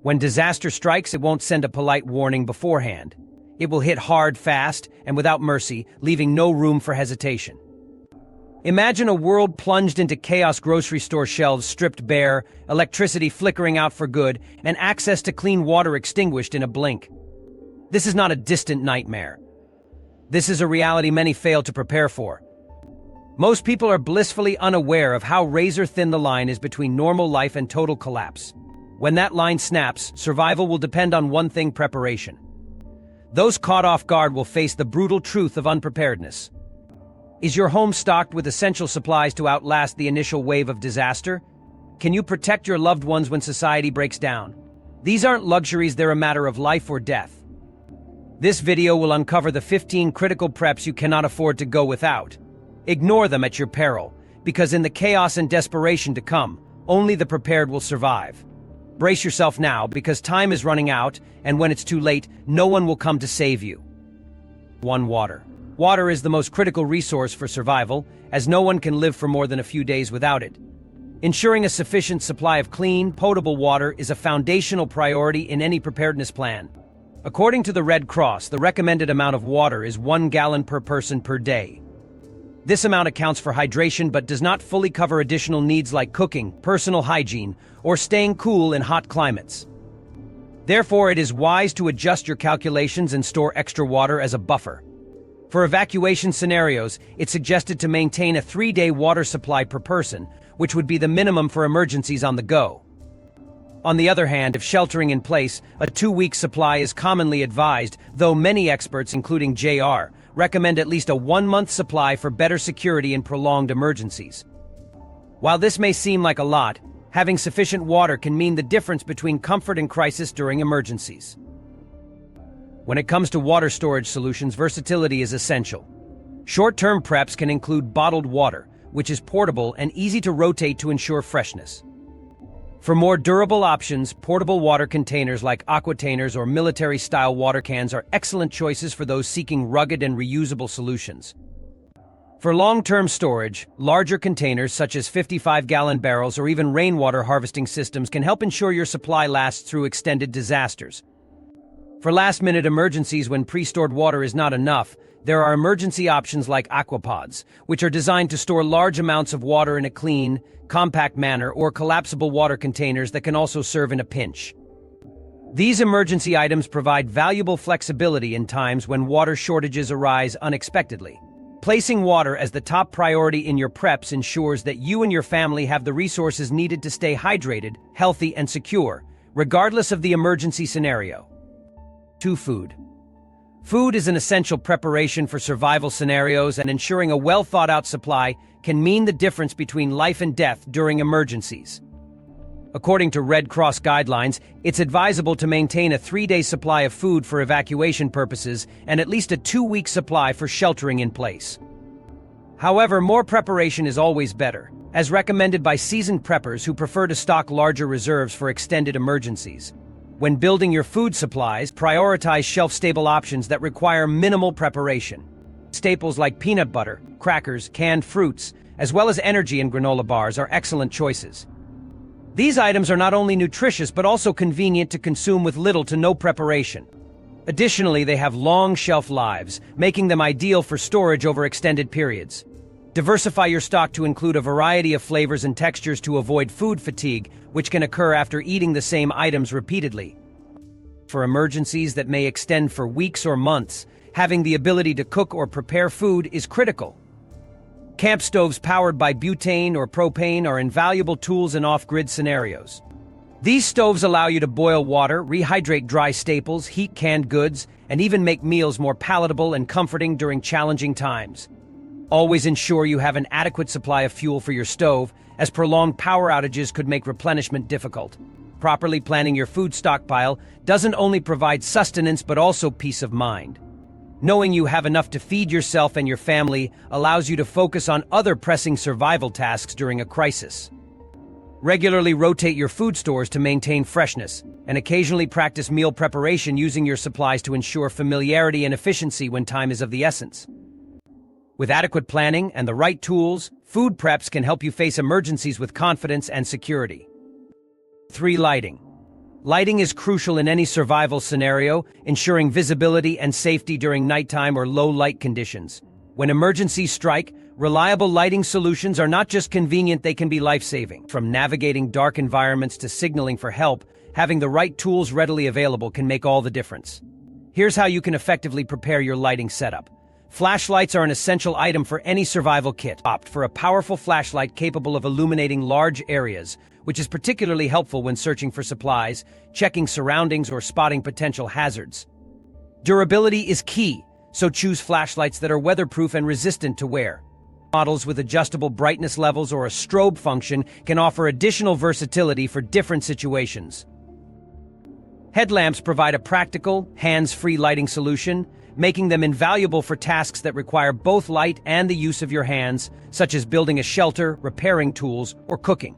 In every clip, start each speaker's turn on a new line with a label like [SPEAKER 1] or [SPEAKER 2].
[SPEAKER 1] When disaster strikes, it won't send a polite warning beforehand. It will hit hard, fast, and without mercy, leaving no room for hesitation. Imagine a world plunged into chaos, grocery store shelves stripped bare, electricity flickering out for good, and access to clean water extinguished in a blink. This is not a distant nightmare. This is a reality many fail to prepare for. Most people are blissfully unaware of how razor-thin the line is between normal life and total collapse. When that line snaps, survival will depend on one thing: preparation. Those caught off guard will face the brutal truth of unpreparedness. Is your home stocked with essential supplies to outlast the initial wave of disaster? Can you protect your loved ones when society breaks down? These aren't luxuries, they're a matter of life or death. This video will uncover the 15 critical preps you cannot afford to go without. Ignore them at your peril, because in the chaos and desperation to come, only the prepared will survive. Brace yourself now, because time is running out, and when it's too late, no one will come to save you. 1. Water. Water is the most critical resource for survival, as no one can live for more than a few days without it. Ensuring a sufficient supply of clean, potable water is a foundational priority in any preparedness plan. According to the Red Cross, the recommended amount of water is 1 gallon per person per day. This amount accounts for hydration but does not fully cover additional needs like cooking, personal hygiene, or staying cool in hot climates. Therefore, it is wise to adjust your calculations and store extra water as a buffer. For evacuation scenarios, it's suggested to maintain a 3-day water supply per person, which would be the minimum for emergencies on the go. On the other hand, if sheltering in place, a 2-week supply is commonly advised, though many experts, including JR, recommend at least a 1-month supply for better security in prolonged emergencies. While this may seem like a lot, having sufficient water can mean the difference between comfort and crisis during emergencies. When it comes to water storage solutions, versatility is essential. Short-term preps can include bottled water, which is portable and easy to rotate to ensure freshness. For more durable options, portable water containers like aquatainers or military-style water cans are excellent choices for those seeking rugged and reusable solutions. For long-term storage, larger containers such as 55-gallon barrels or even rainwater harvesting systems can help ensure your supply lasts through extended disasters. For last-minute emergencies when pre-stored water is not enough, there are emergency options like aquapods, which are designed to store large amounts of water in a clean, compact manner, or collapsible water containers that can also serve in a pinch. These emergency items provide valuable flexibility in times when water shortages arise unexpectedly. Placing water as the top priority in your preps ensures that you and your family have the resources needed to stay hydrated, healthy, and secure, regardless of the emergency scenario. 2. Food. Food is an essential preparation for survival scenarios, and ensuring a well-thought-out supply can mean the difference between life and death during emergencies. According to Red Cross guidelines, it's advisable to maintain a 3-day supply of food for evacuation purposes and at least a 2-week supply for sheltering in place. However, more preparation is always better, as recommended by seasoned preppers who prefer to stock larger reserves for extended emergencies. When building your food supplies, prioritize shelf-stable options that require minimal preparation. Staples like peanut butter, crackers, canned fruits, as well as energy and granola bars are excellent choices. These items are not only nutritious but also convenient to consume with little to no preparation. Additionally, they have long shelf lives, making them ideal for storage over extended periods. Diversify your stock to include a variety of flavors and textures to avoid food fatigue, which can occur after eating the same items repeatedly. For emergencies that may extend for weeks or months, having the ability to cook or prepare food is critical. Camp stoves powered by butane or propane are invaluable tools in off-grid scenarios. These stoves allow you to boil water, rehydrate dry staples, heat canned goods, and even make meals more palatable and comforting during challenging times. Always ensure you have an adequate supply of fuel for your stove, as prolonged power outages could make replenishment difficult. Properly planning your food stockpile doesn't only provide sustenance but also peace of mind. Knowing you have enough to feed yourself and your family allows you to focus on other pressing survival tasks during a crisis. Regularly rotate your food stores to maintain freshness, and occasionally practice meal preparation using your supplies to ensure familiarity and efficiency when time is of the essence. With adequate planning and the right tools, food preps can help you face emergencies with confidence and security. 3. Lighting. Lighting is crucial in any survival scenario, ensuring visibility and safety during nighttime or low light conditions. When emergencies strike, reliable lighting solutions are not just convenient, they can be life-saving. From navigating dark environments to signaling for help, having the right tools readily available can make all the difference. Here's how you can effectively prepare your lighting setup. Flashlights are an essential item for any survival kit. Opt for a powerful flashlight capable of illuminating large areas, which is particularly helpful when searching for supplies, checking surroundings, or spotting potential hazards. Durability is key, so choose flashlights that are weatherproof and resistant to wear. Models with adjustable brightness levels or a strobe function can offer additional versatility for different situations. Headlamps provide a practical, hands-free lighting solution, making them invaluable for tasks that require both light and the use of your hands, such as building a shelter, repairing tools, or cooking.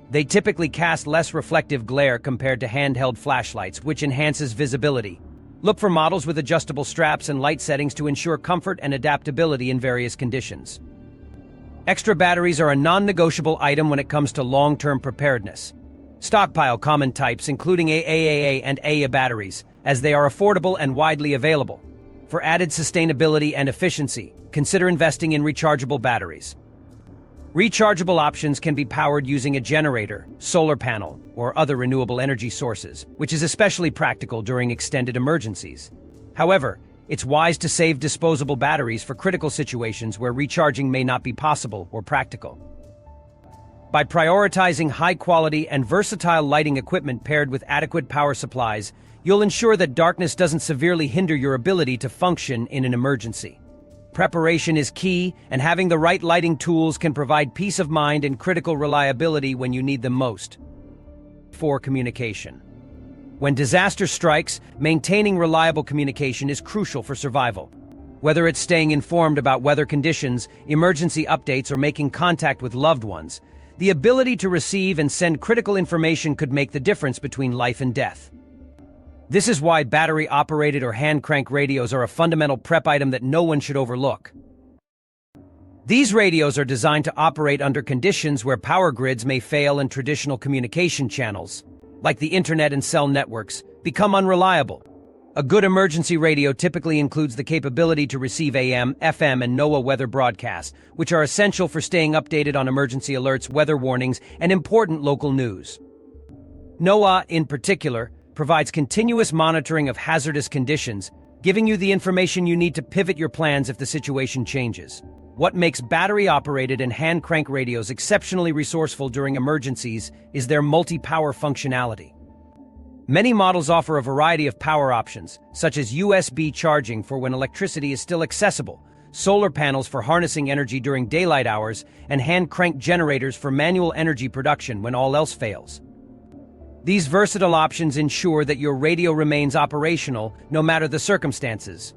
[SPEAKER 1] They typically cast less reflective glare compared to handheld flashlights, which enhances visibility. Look for models with adjustable straps and light settings to ensure comfort and adaptability in various conditions. Extra batteries are a non-negotiable item when it comes to long-term preparedness. Stockpile common types, including AAA and AA batteries, as they are affordable and widely available. For added sustainability and efficiency, consider investing in rechargeable batteries. Rechargeable options can be powered using a generator, solar panel, or other renewable energy sources, which is especially practical during extended emergencies. However, it's wise to save disposable batteries for critical situations where recharging may not be possible or practical. By prioritizing high-quality and versatile lighting equipment paired with adequate power supplies, you'll ensure that darkness doesn't severely hinder your ability to function in an emergency. Preparation is key, and having the right lighting tools can provide peace of mind and critical reliability when you need them most. 4. Communication. When disaster strikes, maintaining reliable communication is crucial for survival. Whether it's staying informed about weather conditions, emergency updates, or making contact with loved ones, the ability to receive and send critical information could make the difference between life and death. This is why battery-operated or hand-crank radios are a fundamental prep item that no one should overlook. These radios are designed to operate under conditions where power grids may fail and traditional communication channels, like the internet and cell networks, become unreliable. A good emergency radio typically includes the capability to receive AM, FM, and NOAA weather broadcasts, which are essential for staying updated on emergency alerts, weather warnings, and important local news. NOAA, in particular, provides continuous monitoring of hazardous conditions, giving you the information you need to pivot your plans if the situation changes. What makes battery-operated and hand-crank radios exceptionally resourceful during emergencies is their multi-power functionality. Many models offer a variety of power options, such as USB charging for when electricity is still accessible, solar panels for harnessing energy during daylight hours, and hand-crank generators for manual energy production when all else fails. These versatile options ensure that your radio remains operational no matter the circumstances.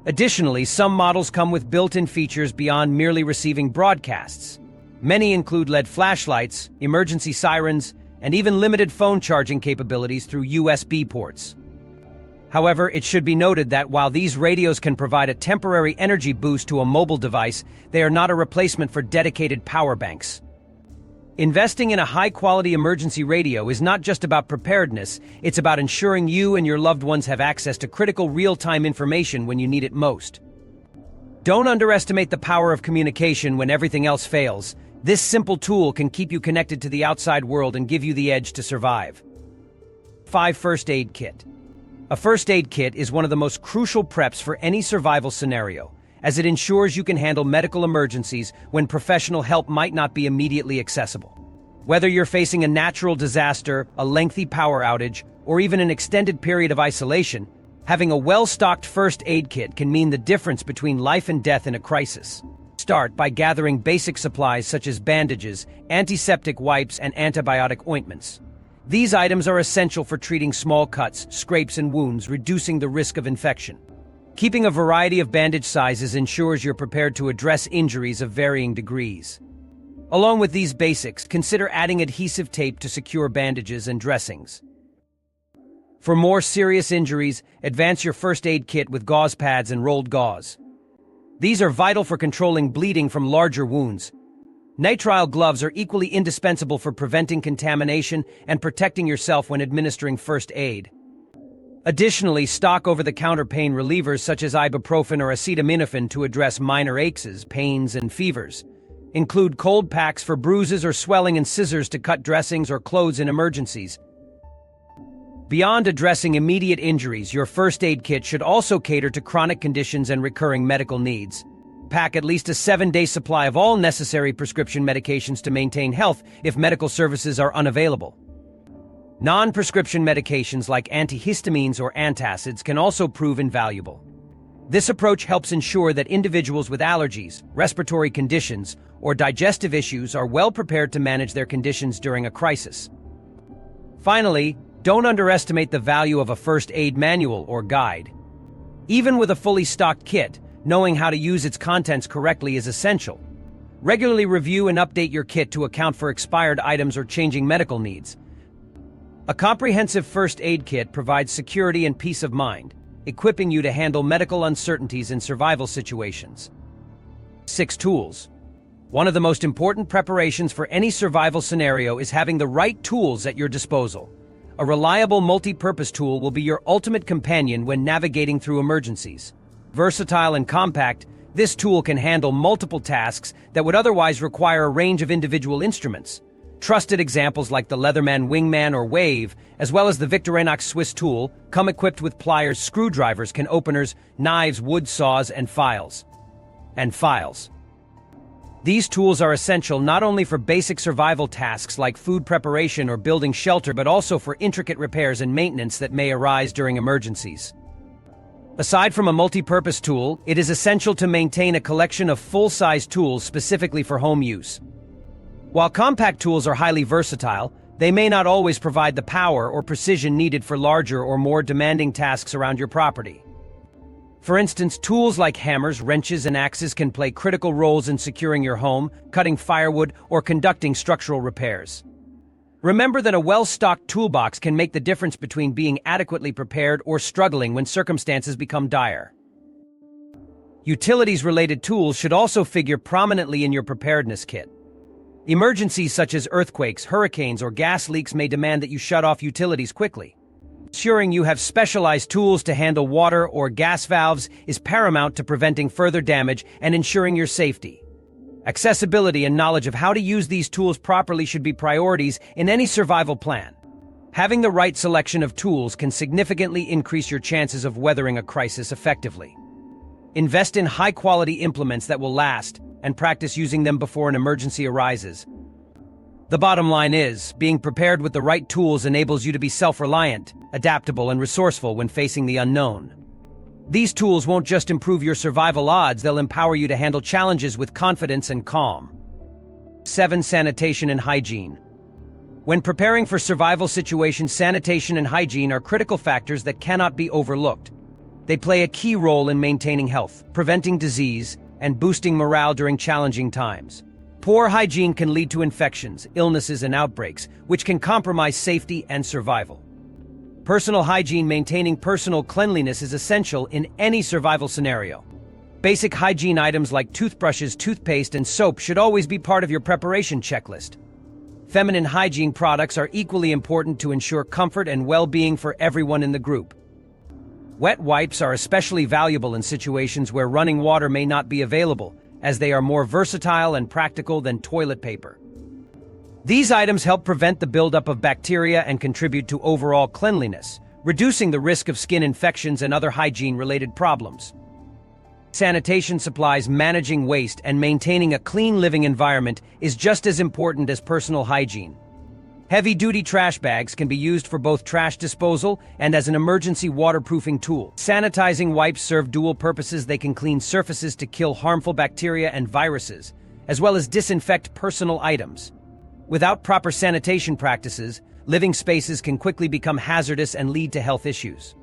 [SPEAKER 1] Additionally, some models come with built-in features beyond merely receiving broadcasts. Many include LED flashlights, emergency sirens, and even limited phone charging capabilities through USB ports. However, it should be noted that while these radios can provide a temporary energy boost to a mobile device, they are not a replacement for dedicated power banks. Investing in a high-quality emergency radio is not just about preparedness, it's about ensuring you and your loved ones have access to critical real-time information when you need it most. Don't underestimate the power of communication when everything else fails. This simple tool can keep you connected to the outside world and give you the edge to survive. 5. First aid kit. A first aid kit is one of the most crucial preps for any survival scenario, as it ensures you can handle medical emergencies when professional help might not be immediately accessible. Whether you're facing a natural disaster, a lengthy power outage, or even an extended period of isolation, having a well-stocked first aid kit can mean the difference between life and death in a crisis. Start by gathering basic supplies such as bandages, antiseptic wipes, and antibiotic ointments. These items are essential for treating small cuts, scrapes, and wounds, reducing the risk of infection. Keeping a variety of bandage sizes ensures you're prepared to address injuries of varying degrees. Along with these basics, consider adding adhesive tape to secure bandages and dressings. For more serious injuries, advance your first aid kit with gauze pads and rolled gauze. These are vital for controlling bleeding from larger wounds. Nitrile gloves are equally indispensable for preventing contamination and protecting yourself when administering first aid. Additionally, stock over-the-counter pain relievers such as ibuprofen or acetaminophen to address minor aches, pains, and fevers. Include cold packs for bruises or swelling and scissors to cut dressings or clothes in emergencies. Beyond addressing immediate injuries, your first aid kit should also cater to chronic conditions and recurring medical needs. Pack at least a 7-day supply of all necessary prescription medications to maintain health if medical services are unavailable. Non-prescription medications like antihistamines or antacids can also prove invaluable. This approach helps ensure that individuals with allergies, respiratory conditions, or digestive issues are well prepared to manage their conditions during a crisis. Finally, don't underestimate the value of a first aid manual or guide. Even with a fully stocked kit, knowing how to use its contents correctly is essential. Regularly review and update your kit to account for expired items or changing medical needs. A comprehensive first aid kit provides security and peace of mind, equipping you to handle medical uncertainties in survival situations. 6 tools. One of the most important preparations for any survival scenario is having the right tools at your disposal. A reliable multi-purpose tool will be your ultimate companion when navigating through emergencies. Versatile and compact, this tool can handle multiple tasks that would otherwise require a range of individual instruments. Trusted examples like the Leatherman Wingman or Wave, as well as the Victorinox Swiss tool, come equipped with pliers, screwdrivers, can openers, knives, wood saws, and files. These tools are essential not only for basic survival tasks like food preparation or building shelter, but also for intricate repairs and maintenance that may arise during emergencies. Aside from a multi-purpose tool, it is essential to maintain a collection of full-size tools specifically for home use. While compact tools are highly versatile, they may not always provide the power or precision needed for larger or more demanding tasks around your property. For instance, tools like hammers, wrenches, and axes can play critical roles in securing your home, cutting firewood, or conducting structural repairs. Remember that a well-stocked toolbox can make the difference between being adequately prepared or struggling when circumstances become dire. Utilities-related tools should also figure prominently in your preparedness kit. Emergencies such as earthquakes, hurricanes, or gas leaks may demand that you shut off utilities quickly. Ensuring you have specialized tools to handle water or gas valves is paramount to preventing further damage and ensuring your safety. Accessibility and knowledge of how to use these tools properly should be priorities in any survival plan. Having the right selection of tools can significantly increase your chances of weathering a crisis effectively. Invest in high-quality implements that will last, and practice using them before an emergency arises. The bottom line is, being prepared with the right tools enables you to be self-reliant, adaptable, and resourceful when facing the unknown. These tools won't just improve your survival odds, they'll empower you to handle challenges with confidence and calm. 7. Sanitation and hygiene. When preparing for survival situations, sanitation and hygiene are critical factors that cannot be overlooked. They play a key role in maintaining health, preventing disease, and boosting morale during challenging times. Poor hygiene can lead to infections, illnesses, and outbreaks, which can compromise safety and survival. Personal hygiene, maintaining personal cleanliness, is essential in any survival scenario. Basic hygiene items like toothbrushes, toothpaste, and soap should always be part of your preparation checklist. Feminine hygiene products are equally important to ensure comfort and well-being for everyone in the group. Wet wipes are especially valuable in situations where running water may not be available, as they are more versatile and practical than toilet paper. These items help prevent the buildup of bacteria and contribute to overall cleanliness, reducing the risk of skin infections and other hygiene-related problems. Sanitation supplies, managing waste, and maintaining a clean living environment is just as important as personal hygiene. Heavy-duty trash bags can be used for both trash disposal and as an emergency waterproofing tool. Sanitizing wipes serve dual purposes. They can clean surfaces to kill harmful bacteria and viruses, as well as disinfect personal items. Without proper sanitation practices, living spaces can quickly become hazardous and lead to health issues.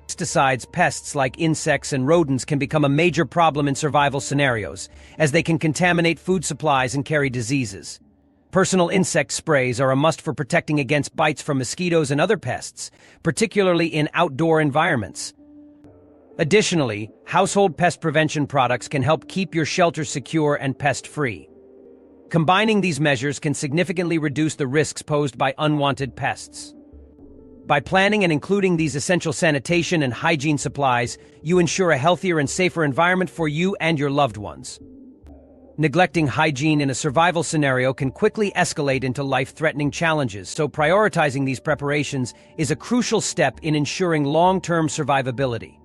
[SPEAKER 1] Pesticides, pests like insects and rodents can become a major problem in survival scenarios, as they can contaminate food supplies and carry diseases. Personal insect sprays are a must for protecting against bites from mosquitoes and other pests, particularly in outdoor environments. Additionally, household pest prevention products can help keep your shelter secure and pest-free. Combining these measures can significantly reduce the risks posed by unwanted pests. By planning and including these essential sanitation and hygiene supplies, you ensure a healthier and safer environment for you and your loved ones. Neglecting hygiene in a survival scenario can quickly escalate into life-threatening challenges, so prioritizing these preparations is a crucial step in ensuring long-term survivability.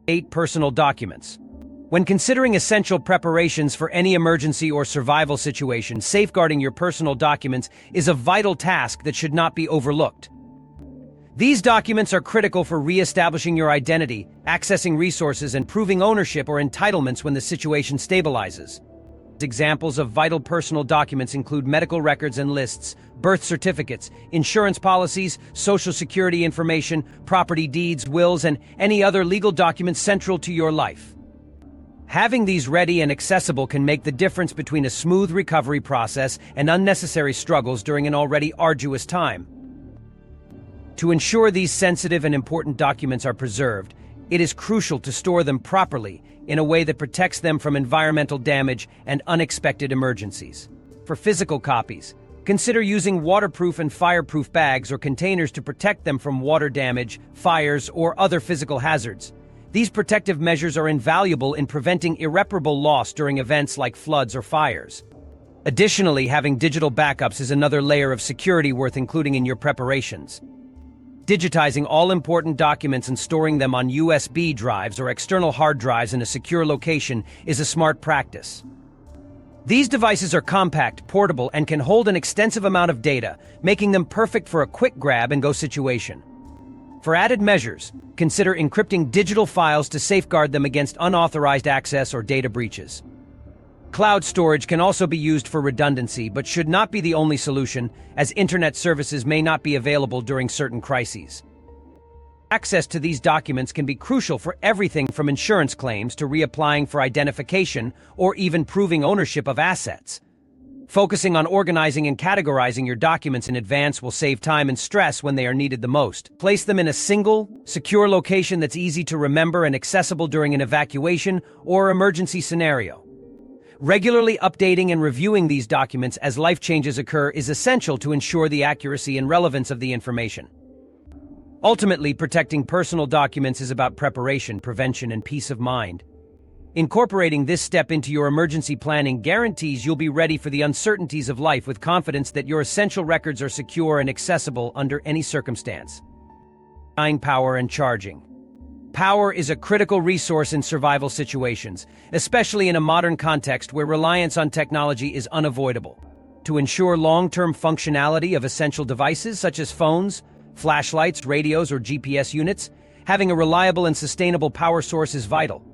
[SPEAKER 1] 8. Personal documents. When considering essential preparations for any emergency or survival situation, safeguarding your personal documents is a vital task that should not be overlooked. These documents are critical for re-establishing your identity, accessing resources, and proving ownership or entitlements when the situation stabilizes. Examples of vital personal documents include medical records and lists, birth certificates, insurance policies, social security information, property deeds, wills, and any other legal documents central to your life. Having these ready and accessible can make the difference between a smooth recovery process and unnecessary struggles during an already arduous time. To ensure these sensitive and important documents are preserved, it is crucial to store them properly in a way that protects them from environmental damage and unexpected emergencies. For physical copies, consider using waterproof and fireproof bags or containers to protect them from water damage, fires, or other physical hazards. These protective measures are invaluable in preventing irreparable loss during events like floods or fires. Additionally, having digital backups is another layer of security worth including in your preparations. Digitizing all important documents and storing them on USB drives or external hard drives in a secure location is a smart practice. These devices are compact, portable, and can hold an extensive amount of data, making them perfect for a quick grab-and-go situation. For added measures, consider encrypting digital files to safeguard them against unauthorized access or data breaches. Cloud storage can also be used for redundancy, but should not be the only solution, as internet services may not be available during certain crises. Access to these documents can be crucial for everything from insurance claims to reapplying for identification or even proving ownership of assets. Focusing on organizing and categorizing your documents in advance will save time and stress when they are needed the most. Place them in a single, secure location that's easy to remember and accessible during an evacuation or emergency scenario. Regularly updating and reviewing these documents as life changes occur is essential to ensure the accuracy and relevance of the information. Ultimately, protecting personal documents is about preparation, prevention, and peace of mind. Incorporating this step into your emergency planning guarantees you'll be ready for the uncertainties of life with confidence that your essential records are secure and accessible under any circumstance. 9. Power and charging. Power is a critical resource in survival situations, especially in a modern context where reliance on technology is unavoidable. To ensure long-term functionality of essential devices such as phones, flashlights, radios, or GPS units, having a reliable and sustainable power source is vital.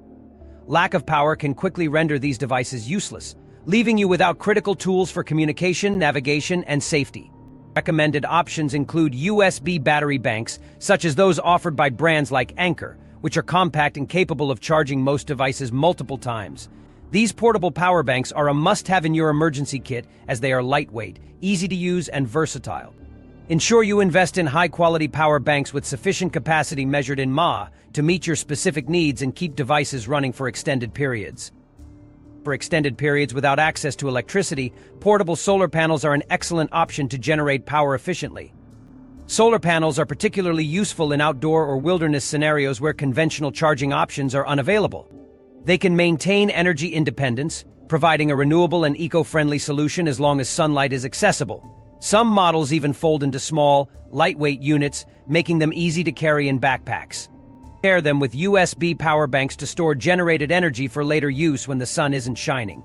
[SPEAKER 1] Lack of power can quickly render these devices useless, leaving you without critical tools for communication, navigation, and safety. Recommended options include USB battery banks, such as those offered by brands like Anker, which are compact and capable of charging most devices multiple times. These portable power banks are a must-have in your emergency kit as they are lightweight, easy to use, and versatile. Ensure you invest in high-quality power banks with sufficient capacity measured in mAh to meet your specific needs and keep devices running for extended periods. For extended periods without access to electricity, portable solar panels are an excellent option to generate power efficiently. Solar panels are particularly useful in outdoor or wilderness scenarios where conventional charging options are unavailable. They can maintain energy independence, providing a renewable and eco-friendly solution as long as sunlight is accessible. Some models even fold into small, lightweight units, making them easy to carry in backpacks. Pair them with USB power banks to store generated energy for later use when the sun isn't shining.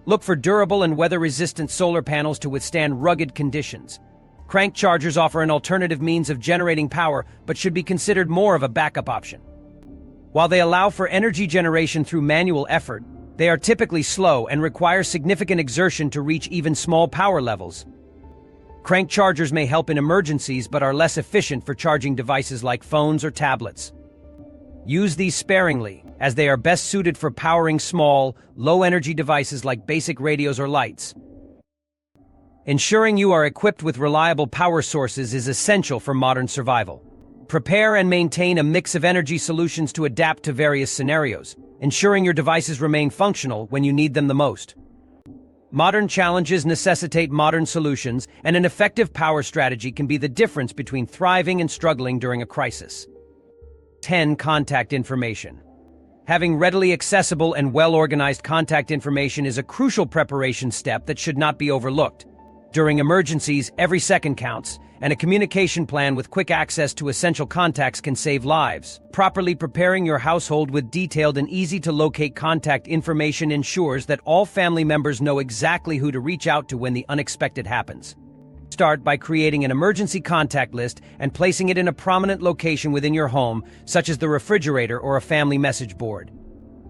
[SPEAKER 1] Look for durable and weather-resistant solar panels to withstand rugged conditions. Crank chargers offer an alternative means of generating power, but should be considered more of a backup option. While they allow for energy generation through manual effort, they are typically slow and require significant exertion to reach even small power levels. Crank chargers may help in emergencies but are less efficient for charging devices like phones or tablets. Use these sparingly, as they are best suited for powering small, low-energy devices like basic radios or lights. Ensuring you are equipped with reliable power sources is essential for modern survival. Prepare and maintain a mix of energy solutions to adapt to various scenarios, ensuring your devices remain functional when you need them the most. Modern challenges necessitate modern solutions, and an effective power strategy can be the difference between thriving and struggling during a crisis. 10. Contact information. Having readily accessible and well-organized contact information is a crucial preparation step that should not be overlooked. During emergencies, every second counts, and a communication plan with quick access to essential contacts can save lives. Properly preparing your household with detailed and easy-to-locate contact information ensures that all family members know exactly who to reach out to when the unexpected happens. Start by creating an emergency contact list and placing it in a prominent location within your home, such as the refrigerator or a family message board.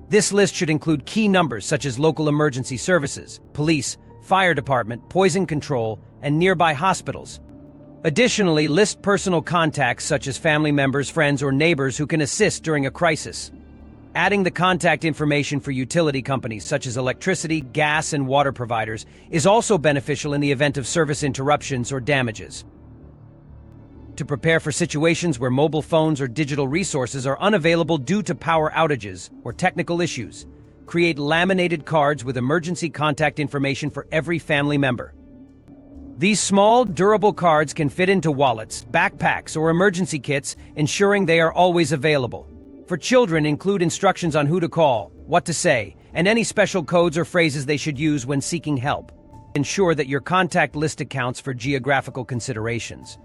[SPEAKER 1] This list should include key numbers such as local emergency services, police, fire department, poison control, and nearby hospitals. Additionally, list personal contacts such as family members, friends, or neighbors who can assist during a crisis. Adding the contact information for utility companies such as electricity, gas, and water providers is also beneficial in the event of service interruptions or damages. To prepare for situations where mobile phones or digital resources are unavailable due to power outages or technical issues, create laminated cards with emergency contact information for every family member. These small, durable cards can fit into wallets, backpacks, or emergency kits, ensuring they are always available. For children, include instructions on who to call, what to say, and any special codes or phrases they should use when seeking help. Ensure that your contact list accounts for geographical considerations.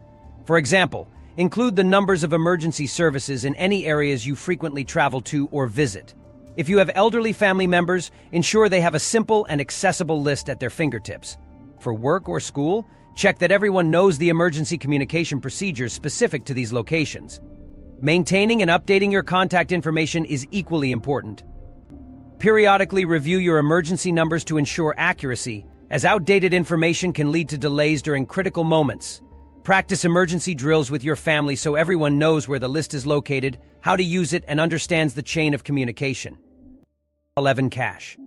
[SPEAKER 1] For example, include the numbers of emergency services in any areas you frequently travel to or visit. If you have elderly family members, ensure they have a simple and accessible list at their fingertips. For work or school, check that everyone knows the emergency communication procedures specific to these locations. Maintaining and updating your contact information is equally important. Periodically review your emergency numbers to ensure accuracy, as outdated information can lead to delays during critical moments. Practice emergency drills with your family so everyone knows where the list is located, how to use it, and understands the chain of communication. 11. Cash.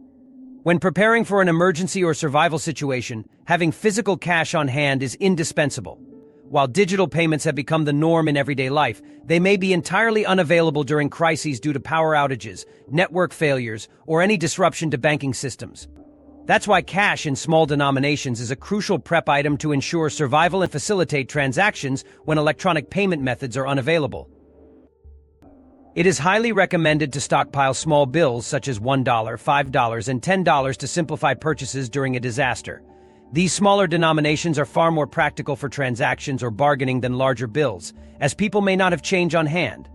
[SPEAKER 1] When preparing for an emergency or survival situation, having physical cash on hand is indispensable. While digital payments have become the norm in everyday life, they may be entirely unavailable during crises due to power outages, network failures, or any disruption to banking systems. That's why cash in small denominations is a crucial prep item to ensure survival and facilitate transactions when electronic payment methods are unavailable. It is highly recommended to stockpile small bills such as $1, $5, and $10 to simplify purchases during a disaster. These smaller denominations are far more practical for transactions or bargaining than larger bills, as people may not have change on hand.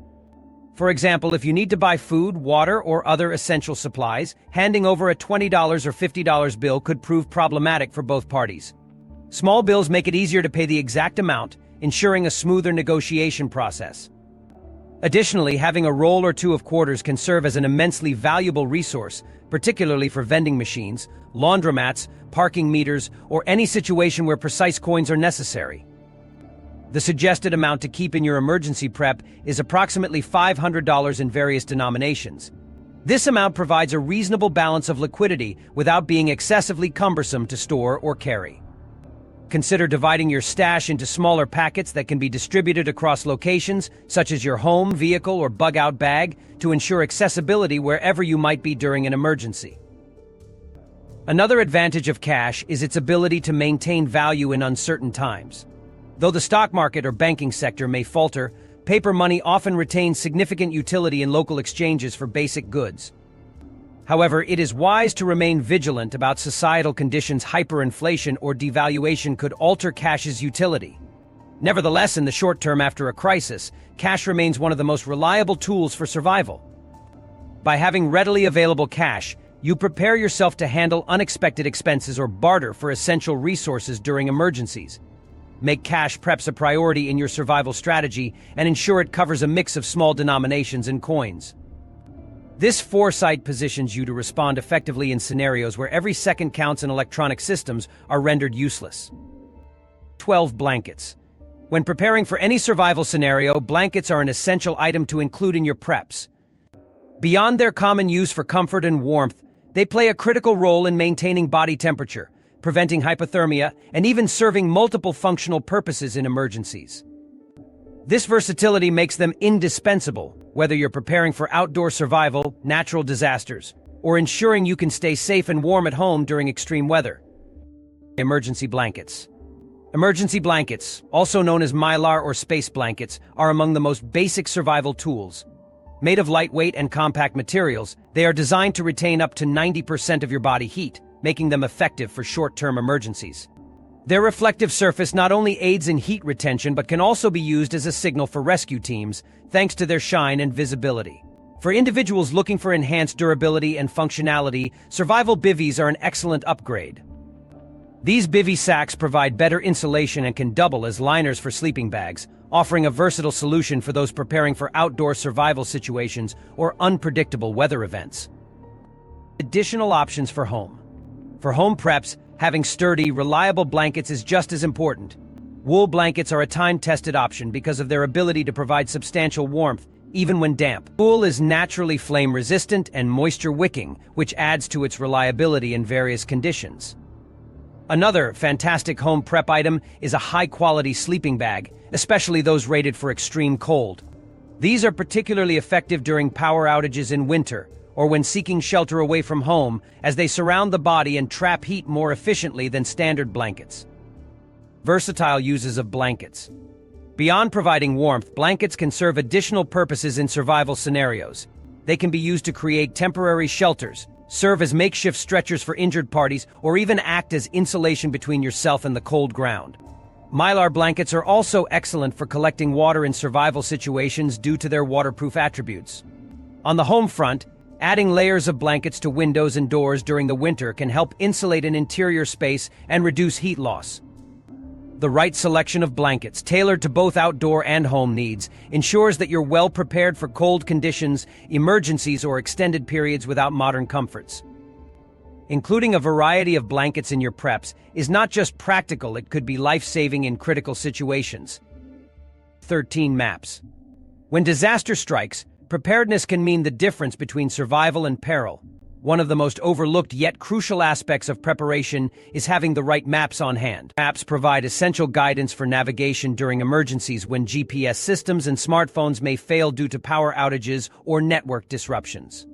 [SPEAKER 1] For example, if you need to buy food, water, or other essential supplies, handing over a $20 or $50 bill could prove problematic for both parties. Small bills make it easier to pay the exact amount, ensuring a smoother negotiation process. Additionally, having a roll or two of quarters can serve as an immensely valuable resource, particularly for vending machines, laundromats, parking meters, or any situation where precise coins are necessary. The suggested amount to keep in your emergency prep is approximately $500 in various denominations. This amount provides a reasonable balance of liquidity without being excessively cumbersome to store or carry. Consider dividing your stash into smaller packets that can be distributed across locations, such as your home, vehicle, or bug-out bag, to ensure accessibility wherever you might be during an emergency. Another advantage of cash is its ability to maintain value in uncertain times. Though the stock market or banking sector may falter, paper money often retains significant utility in local exchanges for basic goods. However, it is wise to remain vigilant about societal conditions. Hyperinflation or devaluation could alter cash's utility. Nevertheless, in the short term after a crisis, cash remains one of the most reliable tools for survival. By having readily available cash, you prepare yourself to handle unexpected expenses or barter for essential resources during emergencies. Make cash preps a priority in your survival strategy and ensure it covers a mix of small denominations and coins. This foresight positions you to respond effectively in scenarios where every second counts and electronic systems are rendered useless. 12. Blankets. When preparing for any survival scenario, blankets are an essential item to include in your preps. Beyond their common use for comfort and warmth, they play a critical role in maintaining body temperature, preventing hypothermia, and even serving multiple functional purposes in emergencies. This versatility makes them indispensable, whether you're preparing for outdoor survival, natural disasters, or ensuring you can stay safe and warm at home during extreme weather. Emergency blankets. Emergency blankets, also known as mylar or space blankets, are among the most basic survival tools. Made of lightweight and compact materials, they are designed to retain up to 90% of your body heat, making them effective for short-term emergencies. Their reflective surface not only aids in heat retention but can also be used as a signal for rescue teams, thanks to their shine and visibility. For individuals looking for enhanced durability and functionality, survival bivvies are an excellent upgrade. These bivvy sacks provide better insulation and can double as liners for sleeping bags, offering a versatile solution for those preparing for outdoor survival situations or unpredictable weather events. Additional options for home. For home preps, having sturdy, reliable blankets is just as important. Wool blankets are a time-tested option because of their ability to provide substantial warmth, even when damp. Wool is naturally flame-resistant and moisture-wicking, which adds to its reliability in various conditions. Another fantastic home prep item is a high-quality sleeping bag, especially those rated for extreme cold. These are particularly effective during power outages in winter, or when seeking shelter away from home, as they surround the body and trap heat more efficiently than standard blankets. Versatile uses of blankets. Beyond providing warmth, blankets can serve additional purposes in survival scenarios. They can be used to create temporary shelters, serve as makeshift stretchers for injured parties, or even act as insulation between yourself and the cold ground. Mylar blankets are also excellent for collecting water in survival situations due to their waterproof attributes. On the home front, adding layers of blankets to windows and doors during the winter can help insulate an interior space and reduce heat loss. The right selection of blankets, tailored to both outdoor and home needs, ensures that you're well prepared for cold conditions, emergencies, or extended periods without modern comforts. Including a variety of blankets in your preps is not just practical, it could be life-saving in critical situations. 13 maps. When disaster strikes, preparedness can mean the difference between survival and peril. One of the most overlooked yet crucial aspects of preparation is having the right maps on hand. Maps provide essential guidance for navigation during emergencies when GPS systems and smartphones may fail due to power outages or network disruptions.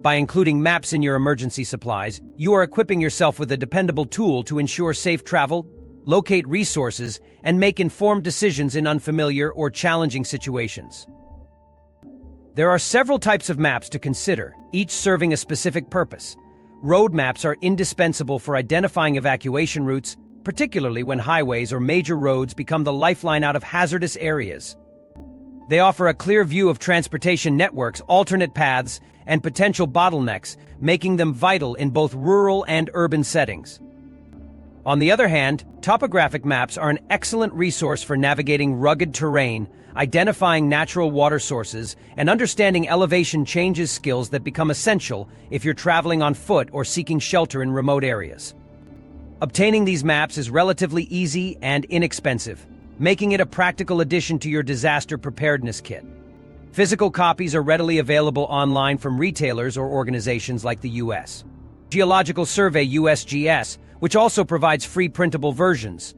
[SPEAKER 1] By including maps in your emergency supplies, you are equipping yourself with a dependable tool to ensure safe travel, locate resources, and make informed decisions in unfamiliar or challenging situations. There are several types of maps to consider, each serving a specific purpose. Road maps are indispensable for identifying evacuation routes, particularly when highways or major roads become the lifeline out of hazardous areas. They offer a clear view of transportation networks, alternate paths, and potential bottlenecks, making them vital in both rural and urban settings. On the other hand, topographic maps are an excellent resource for navigating rugged terrain, identifying natural water sources, and understanding elevation changes, skills that become essential if you're traveling on foot or seeking shelter in remote areas. Obtaining these maps is relatively easy and inexpensive, making it a practical addition to your disaster preparedness kit. Physical copies are readily available online from retailers or organizations like the U.S. Geological Survey (USGS), which also provides free printable versions.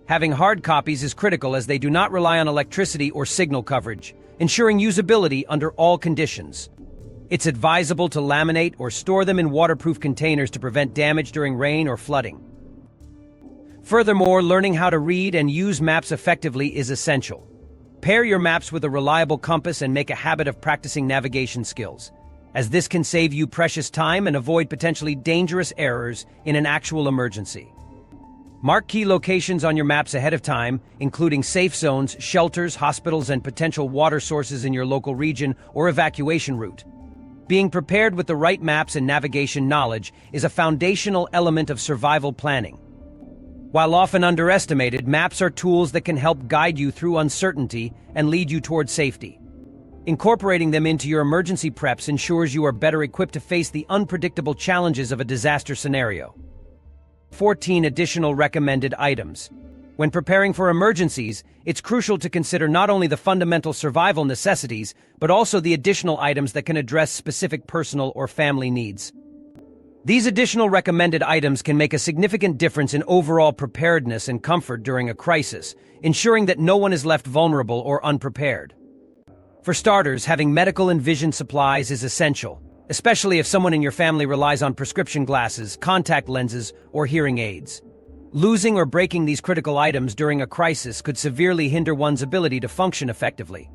[SPEAKER 1] Having hard copies is critical as they do not rely on electricity or signal coverage, ensuring usability under all conditions. It's advisable to laminate or store them in waterproof containers to prevent damage during rain or flooding. Furthermore, learning how to read and use maps effectively is essential. Pair your maps with a reliable compass and make a habit of practicing navigation skills, as this can save you precious time and avoid potentially dangerous errors in an actual emergency. Mark key locations on your maps ahead of time, including safe zones, shelters, hospitals, and potential water sources in your local region or evacuation route. Being prepared with the right maps and navigation knowledge is a foundational element of survival planning. While often underestimated, maps are tools that can help guide you through uncertainty and lead you toward safety. Incorporating them into your emergency preps ensures you are better equipped to face the unpredictable challenges of a disaster scenario. 14 additional recommended items. When preparing for emergencies, it's crucial to consider not only the fundamental survival necessities, but also the additional items that can address specific personal or family needs. These additional recommended items can make a significant difference in overall preparedness and comfort during a crisis, ensuring that no one is left vulnerable or unprepared. For starters, having medical and vision supplies is essential, especially if someone in your family relies on prescription glasses, contact lenses, or hearing aids. Losing or breaking these critical items during a crisis could severely hinder one's ability to function effectively.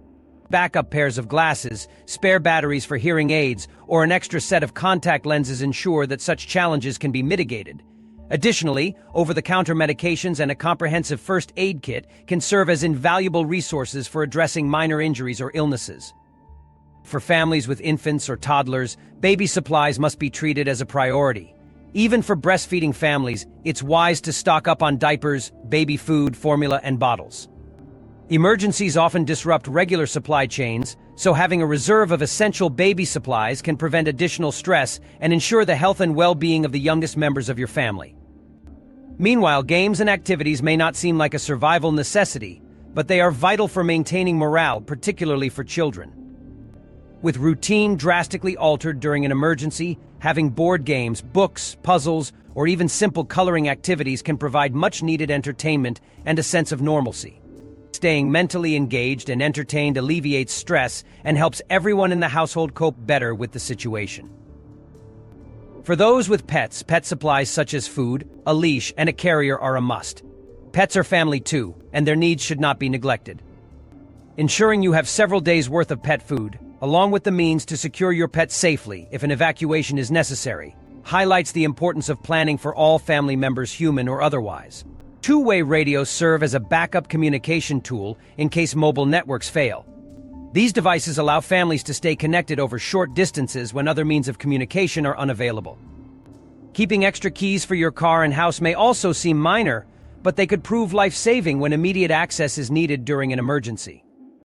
[SPEAKER 1] Backup pairs of glasses, spare batteries for hearing aids, or an extra set of contact lenses ensure that such challenges can be mitigated. Additionally, over-the-counter medications and a comprehensive first aid kit can serve as invaluable resources for addressing minor injuries or illnesses. For families with infants or toddlers, baby supplies must be treated as a priority. Even for breastfeeding families, it's wise to stock up on diapers, baby food, formula, and bottles. Emergencies often disrupt regular supply chains, so having a reserve of essential baby supplies can prevent additional stress and ensure the health and well-being of the youngest members of your family. Meanwhile, games and activities may not seem like a survival necessity, but they are vital for maintaining morale, particularly for children. With routine drastically altered during an emergency, having board games, books, puzzles, or even simple coloring activities can provide much-needed entertainment and a sense of normalcy. Staying mentally engaged and entertained alleviates stress and helps everyone in the household cope better with the situation. For those with pets, pet supplies such as food, a leash, and a carrier are a must. Pets are family too, and their needs should not be neglected. Ensuring you have several days' worth of pet food, along with the means to secure your pet safely if an evacuation is necessary, highlights the importance of planning for all family members, human or otherwise. Two-way radios serve as a backup communication tool in case mobile networks fail. These devices allow families to stay connected over short distances when other means of communication are unavailable. Keeping extra keys for your car and house may also seem minor, but they could prove life-saving when immediate access is needed during an emergency.